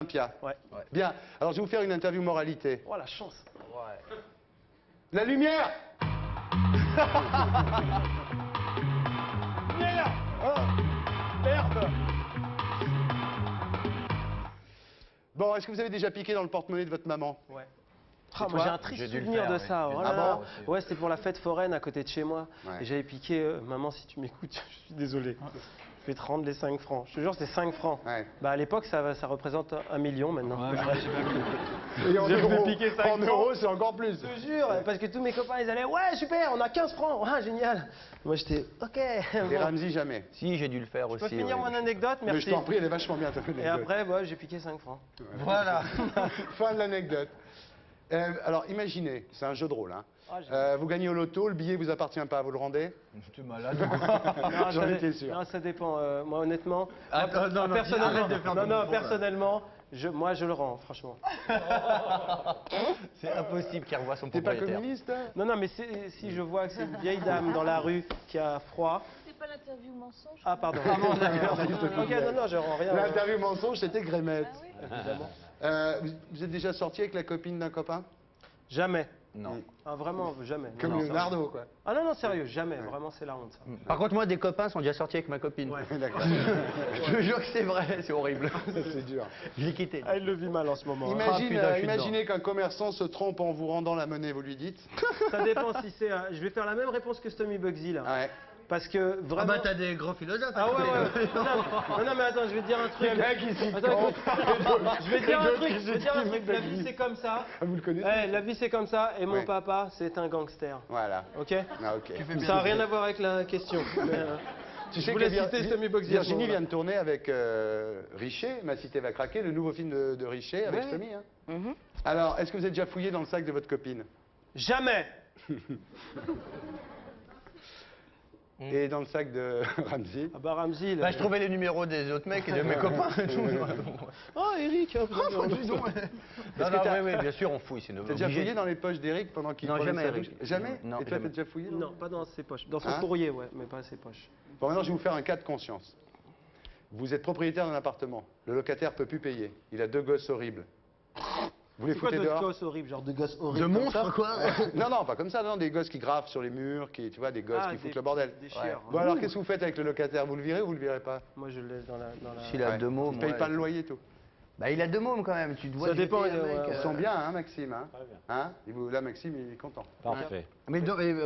Olympia. Ouais. Bien. Alors, je vais vous faire une interview moralité. Oh, la chance. Ouais. La lumière. Merde. Merde. Bon, est-ce que vous avez déjà piqué dans le porte-monnaie de votre maman? Ouais. Et Moi toi? j'ai un triste J'ai dû le souvenir faire, de oui. ça. J'ai Oh dû là le là. faire aussi. Ouais, c'était pour la fête foraine à côté de chez moi. Ouais. Et j'avais piqué, maman, si tu m'écoutes, je suis désolé. Je vais te rendre les 5 francs. Je te jure, c'était 5 francs. Ouais. Bah à l'époque, ça représente 1 million maintenant. Ouais, Et en J'ai euros, fait piquer 5 en francs. euros, c'est encore plus. Je te jure, parce que tous mes copains, ils allaient, ouais, super, on a 15 francs, ouais, génial. Moi, j'étais, ok. Et bon. Ramsey, jamais. Si, j'ai dû le faire Je aussi. peux finir ouais. mon anecdote, Mais je merci. t'en prie, elle est vachement bien, ta Et anecdote. après, ouais, j'ai piqué 5 francs. Voilà. Fin de l'anecdote. Alors, imaginez, c'est un jeu de rôle. Hein. Ah, j'ai- Vous gagnez au loto, le billet vous appartient pas, vous le rendez? J'étais malade. Non, J'en ça étais dé- sûr. Non, ça dépend. Moi, honnêtement, Attends, non, non, personnellement, arrête de faire non, ton non, con, là. personnellement, moi, je le rends, franchement. C'est impossible qu'il revoie son T'es pas propriétaire. communiste, hein? Non, non, mais si je vois que c'est une vieille dame dans la rue qui a froid. C'est pas l'interview mensonge? Ah, pardon. Ok, non, non, je rends rien. L'interview mensonge, c'était Grémette. Ah oui. Évidemment. Vous êtes déjà sorti avec la copine d'un copain? Jamais. Non. Ah, vraiment, jamais. Non, Comme non, Leonardo, quoi. Ah non, non, sérieux, jamais. Vraiment, c'est la honte, ça. Par contre, moi, des copains sont déjà sortis avec ma copine. Ouais. D'accord. Je te jure que c'est vrai, c'est horrible. C'est dur. Je l'ai quitté. Ah, il le vit mal en ce moment. hein. putain, je suis Imaginez qu'un commerçant se trompe en vous rendant la monnaie, vous lui dites? Ça dépend si c'est. Je vais faire la même réponse que Stomy Bugsy, là. Ouais. Parce que Ah vraiment. bah t'as des grands philosophes. Ah ouais, ouais. Non, non, mais attends, je vais te dire un truc. Le mec, il s'y Attends, compte. écoute. Je vais te dire un D'autres truc. qui Je vais te dire un s'estiment truc. La Bugsy. vie, c'est comme ça. Ah, vous le connaissez? Eh, la vie, c'est comme ça. Et mon Ouais. papa, c'est un gangster. Voilà. Ok? Ah, ok. Ça n'a rien à voir avec la question. Mais, Tu je voulais que citer Stomy Bugsy. Virginie vient de tourner avec Richer, Ma cité va craquer, le nouveau film de Richer avec Ouais. Stomy. Hein. Alors, est-ce que vous avez déjà fouillé dans le sac de votre copine? Jamais. Et dans le sac de Ramsey? Ah bah Ramsey, là. Bah, je trouvais les numéros des autres mecs et de mes copains. Oh, Eric. hop, Non, non, t'as- oui, bien sûr, on fouille, c'est T'as déjà obligé. fouillé dans les poches d'Eric pendant qu'il Non, prenait jamais, sa Eric. douche? Jamais? Non, Et toi, jamais. t'as déjà fouillé? Non, pas dans ses poches. Dans son Hein? courrier, ouais, mais pas ses poches. Bon, maintenant, je vais vous faire un cas de conscience. Vous êtes propriétaire d'un appartement. Le locataire peut plus payer. Il a 2 gosses horribles. Vous les C'est quoi foutez de dehors? gosses horribles, genre de gosses horribles De comme ça monstres, quoi. Non, non, pas comme ça. Non, des gosses qui gravent sur les murs, qui, tu vois, des gosses Ah, qui des- foutent le bordel. des chieurs. Bon, alors, qu'est-ce que vous faites avec le locataire? Vous le virez ou vous le virez pas? Moi, je le laisse dans la. S'il a Ouais. 2 mômes. Il paye ouais. pas le loyer, tout. Bah, il a 2 mômes quand même, tu te vois. Ça dépend, jeter un ouais, mec, ouais. Ils sont bien, hein, Maxime, hein? Très bien. Hein? Là, Maxime, il est content. Parfait. Mais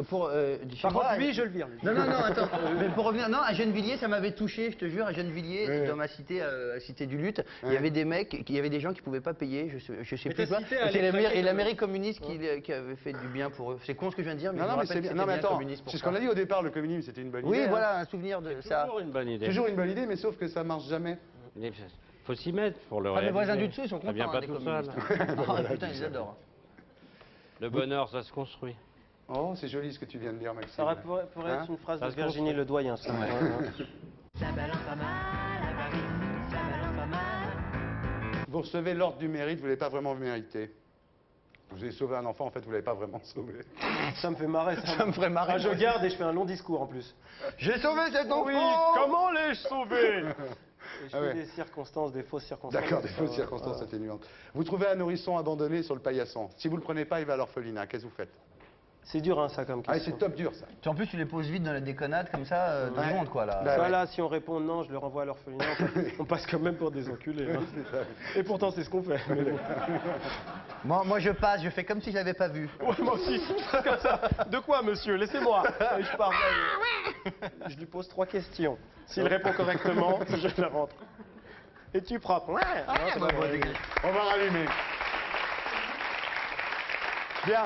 pour. chez Par moi, contre, lui, je le vire. Lui. Non, non, non, attends. Mais pour revenir, non, à Gennevilliers, ça m'avait touché, je te jure, à Gennevilliers, Ouais. dans ma cité, cité du Lutte, il Ouais. y avait des mecs, il y avait des gens qui pouvaient pas payer, je sais Mais plus ta quoi. cité, Et elle c'est est claquée, et quand l'Amérique communiste qui avait fait du bien pour eux. C'est con ce que je viens de dire, mais Non, je non, me mais c'est rappelle que bien. c'était Non, mais bien attends, communiste pour c'est ce ça. qu'on a dit au départ, le communisme, c'était une bonne idée. Oui, hein. voilà, un souvenir de ça. Toujours une bonne idée. Toujours une bonne idée, mais sauf que ça marche jamais. Il faut s'y mettre pour le Ah, mes réaliser. voisins du dessous, ils sont Ça contents, vient hein, pas des tout seul. communistes. Ah, putain, ils adorent. Le bonheur, ça se construit. Oh, c'est joli ce que tu viens de dire, Maxime. Ça pourrait Hein? être une phrase Ça de se Virginie construit. Ledoyen, ça. Vous recevez l'ordre du mérite, vous ne l'avez pas vraiment mérité. Vous avez sauvé un enfant, en fait, vous ne l'avez pas vraiment sauvé. Ça me fait marrer. Ça me ferait marrer. Ah, je garde et je fais un long discours en plus. J'ai sauvé cet enfant. comment l'ai-je sauvé? Et je Ah fais ouais. des circonstances, des fausses circonstances. D'accord, des Ça, fausses ouais, circonstances ouais. atténuantes. Vous trouvez un nourrisson abandonné sur le paillasson. Si vous ne le prenez pas, il va à l'orphelinat. Qu'est-ce que vous faites? C'est dur, hein, ça, comme Ah, question. c'est top dur, ça. En plus, tu les poses vite dans la déconnade, comme ça, 2 Ouais. secondes, quoi, là. Bah, Ça, ouais. là, si on répond non, je le renvoie à l'orphelinat. On passe quand même pour des enculés. hein. Et pourtant, c'est ce qu'on fait. Mais bon. Moi, je passe, je fais comme si je l'avais pas vu. Ouais, moi aussi, c'est comme ça. De quoi, monsieur? Laissez-moi. Et je pars. Je lui pose 3 questions. S'il répond correctement, je la rentre. Et tu frappes. Ouais. Non, c'est pas vrai. On va rallumer. Bien.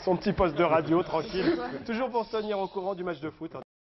Son petit poste de radio, tranquille. Toujours pour se tenir au courant du match de foot.